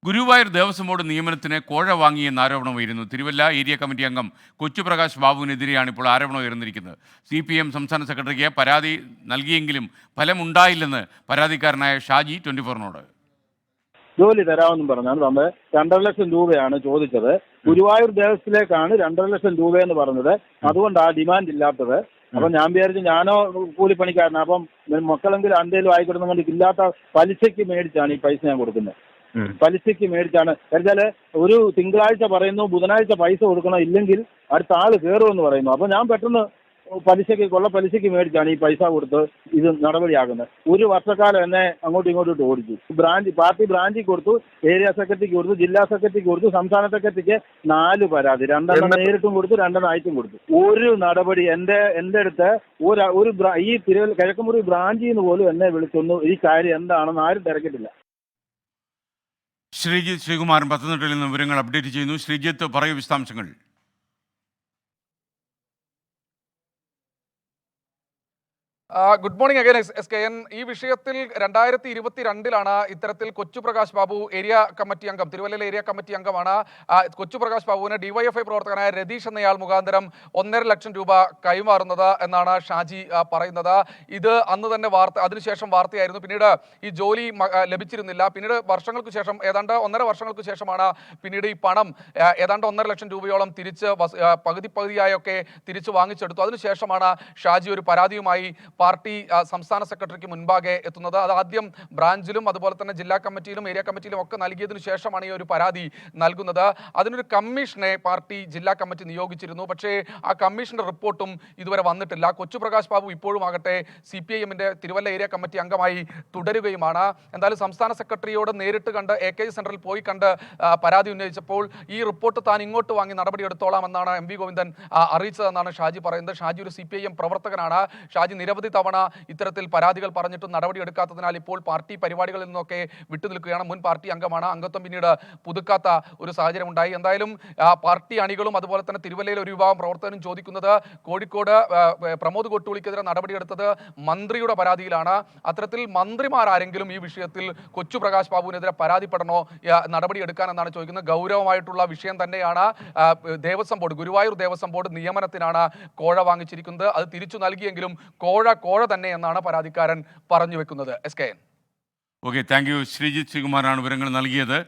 Guruvayur Devaswom board നിയമനത്തിന് കോഴ വാങ്ങിയെന്ന് ആരോപണം ഉയരുന്നു. തിരുവല്ല ഏരിയ കമ്മിറ്റി അംഗം കൊച്ചുപ്രകാശ് ബാബുവിനെതിരെയാണ് ഇപ്പോൾ ആരോപണം ഉയർന്നിരിക്കുന്നത്. CPM സംസ്ഥാന സെക്രട്ടറിക്ക് പരാതി നൽകിയെങ്കിലും ഫലമുണ്ടായില്ലെന്ന് പരാതിക്കാരനായ ഷാജി 24നോട്. ജോലി തരാമെന്നും പറഞ്ഞാണ് നമ്മൾ 2.5 ലക്ഷം രൂപയാണ് ചോദിച്ചത്. ഗുരുവായൂർ ദേവസ്വത്തിലേക്കാണ് 2.5 ലക്ഷം രൂപയെന്ന് പറഞ്ഞത്. അതുകൊണ്ട് ആ ഡിമാൻഡ് ഇല്ലാത്തത്. അപ്പം ഞാൻ വിചാരിച്ചു ഞാനോ കൂലിപ്പണിക്കാരനാണ്, അപ്പം മക്കളെങ്കിലും എന്തേലും ആയിക്കൊടുന്ന കൊണ്ട് ഇല്ലാത്ത പലിശയ്ക്ക് മേടിച്ചാണ് ഈ പൈസ ഞാൻ കൊടുക്കുന്നത്. പലിശയ്ക്ക് മേടിച്ചാണ്. വെച്ചാൽ ഒരു തിങ്കളാഴ്ച പറയുന്നു, ബുധനാഴ്ച പൈസ കൊടുക്കണം, ഇല്ലെങ്കിൽ അടുത്ത ആള് കയറുമെന്ന് പറയുന്നു. അപ്പം ഞാൻ പെട്ടെന്ന് കൊള്ള പലിശയ്ക്ക് മേടിച്ചാണ് ഈ പൈസ കൊടുത്ത് ഇത് നടപടിയാക്കുന്നത്. ഒരു വർഷക്കാലം എന്നെ അങ്ങോട്ടും ഇങ്ങോട്ടും ഓടിച്ചു. പാർട്ടി ബ്രാഞ്ചിൽ കൊടുത്തു, ഏരിയ സെക്രട്ടറിക്ക് കൊടുത്തു, ജില്ലാ സെക്രട്ടറിക്ക് കൊടുത്തു, സംസ്ഥാന സെക്രട്ടറിക്ക് 4 പരാതി, 2 നേരിട്ടും കൊടുത്തു, 2 അയച്ചും കൊടുത്തു. ഒരു നടപടി എന്റെ അടുത്ത് ഈ കിഴക്കുമുറി ബ്രാഞ്ചിൽ നിന്ന് പോലും എന്നെ വിളിച്ചൊന്നു ഈ കാര്യം എന്താണെന്ന് ആരും തിരക്കിട്ടില്ല. ശ്രീജിത്ത് ശ്രീകുമാരൻ പത്തനംതിട്ടയിൽ നിന്ന് വിവരങ്ങൾ അപ്ഡേറ്റ് ചെയ്യുന്നു. ശ്രീജിത്ത്, പറയൂ വിശദാംശങ്ങൾ. Good morning again SKN. ഈ വിഷയത്തിൽ 2022 ഇത്തരത്തിൽ കൊച്ചുപ്രകാശ് ബാബു ഏരിയ കമ്മിറ്റി അംഗം, തിരുവല്ലയിലെ ഏരിയ കമ്മിറ്റി അംഗമാണ്. കൊച്ചുപ്രകാശ് ബാബുവിന് DYFI പ്രവർത്തകനായ രതീഷ് എന്നയാൾ മുഖാന്തരം 1.5 ലക്ഷം രൂപ കൈമാറുന്നത് എന്നാണ് ഷാജി പറയുന്നത്. ഇത് അന്ന് തന്നെ അതിനുശേഷം വാർത്തയായിരുന്നു. പിന്നീട് ഈ ജോലി ലഭിച്ചിരുന്നില്ല. പിന്നീട് വർഷങ്ങൾക്ക് ശേഷം, ഏതാണ്ട് 1.5 വർഷങ്ങൾക്ക് ശേഷമാണ് പിന്നീട് ഈ പണം ഏതാണ്ട് 1.5 ലക്ഷം രൂപയോളം തിരിച്ച് പകുതിയായൊക്കെ തിരിച്ച് വാങ്ങിച്ചെടുത്തു. അതിനുശേഷമാണ് ഷാജി ഒരു പരാതിയുമായി പാർട്ടി സംസ്ഥാന സെക്രട്ടറിക്ക് മുൻപാകെ എത്തുന്നത്. അത് ആദ്യം ബ്രാഞ്ചിലും അതുപോലെ തന്നെ ജില്ലാ കമ്മിറ്റിയിലും ഏരിയ കമ്മിറ്റിയിലും ഒക്കെ നൽകിയതിനു ശേഷമാണ് ഈ ഒരു പരാതി നൽകുന്നത്. അതിനൊരു കമ്മീഷനെ പാർട്ടി ജില്ലാ കമ്മിറ്റി നിയോഗിച്ചിരുന്നു. പക്ഷേ ആ കമ്മീഷന്റെ റിപ്പോർട്ടും ഇതുവരെ വന്നിട്ടില്ല. കൊച്ചുപ്രകാശ് ബാബു ഇപ്പോഴും ആകട്ടെ CPIMന്റെ തിരുവല്ല ഏരിയ കമ്മിറ്റി അംഗമായി തുടരുകയുമാണ്. എന്തായാലും സംസ്ഥാന സെക്രട്ടറിയോട് നേരിട്ട് കണ്ട് AKG സെന്ററിൽ പോയി കണ്ട് പരാതി ഉന്നയിച്ചപ്പോൾ ഈ റിപ്പോർട്ട് താൻ ഇങ്ങോട്ട് വാങ്ങി നടപടിയെടുത്തോളാമെന്നാണ് MV ഗോവിന്ദൻ അറിയിച്ചതെന്നാണ് ഷാജി പറയുന്നത്. ഷാജി ഒരു CPIM പ്രവർത്തകനാണ്. ഷാജി നിരവധി തവണ ഇത്തരത്തിൽ പരാതികൾ പറഞ്ഞിട്ടും നടപടിയെടുക്കാത്തതിനാൽ ഇപ്പോൾ പാർട്ടി പരിപാടികളിൽ നിന്നൊക്കെ വിട്ടുനിൽക്കുകയാണ്. മുൻ പാർട്ടി അംഗമാണ്. അംഗത്വം പിന്നീട് പുതുക്കാത്ത ഒരു സാഹചര്യം ഉണ്ടായി. എന്തായാലും പാർട്ടി അണികളും അതുപോലെ തന്നെ തിരുവല്ലയിലെ ഒരു വിഭാഗം പ്രവർത്തകരും ചോദിക്കുന്നത് കോഴിക്കോട് പ്രമോദ് കൊട്ടൂളിക്കെതിരെ നടപടിയെടുത്തത് മന്ത്രിയുടെ പരാതിയിലാണ്. അത്തരത്തിൽ മന്ത്രിമാരാരെങ്കിലും ഈ വിഷയത്തിൽ കൊച്ചുപ്രകാശ് ബാബുവിനെതിരെ പരാതിപ്പെടണോ, നടപടിയെടുക്കാനെന്നാണ് ചോദിക്കുന്നത്. ഗൗരവമായിട്ടുള്ള വിഷയം തന്നെയാണ്. ദേവസ്വം ബോർഡ്, ഗുരുവായൂർ ദേവസ്വം ബോർഡ് നിയമനത്തിനാണ് കോഴ വാങ്ങിച്ചിരിക്കുന്നത്. അത് തിരിച്ചു നൽകിയെങ്കിലും കോഴ തന്നെ എന്നാണ് പരാതിക്കാരൻ പറഞ്ഞു വെക്കുന്നത്. SKN. Okay, thank you. Sreejith ശ്രീകുമാറാണ് വിവരങ്ങൾ നൽകിയത്.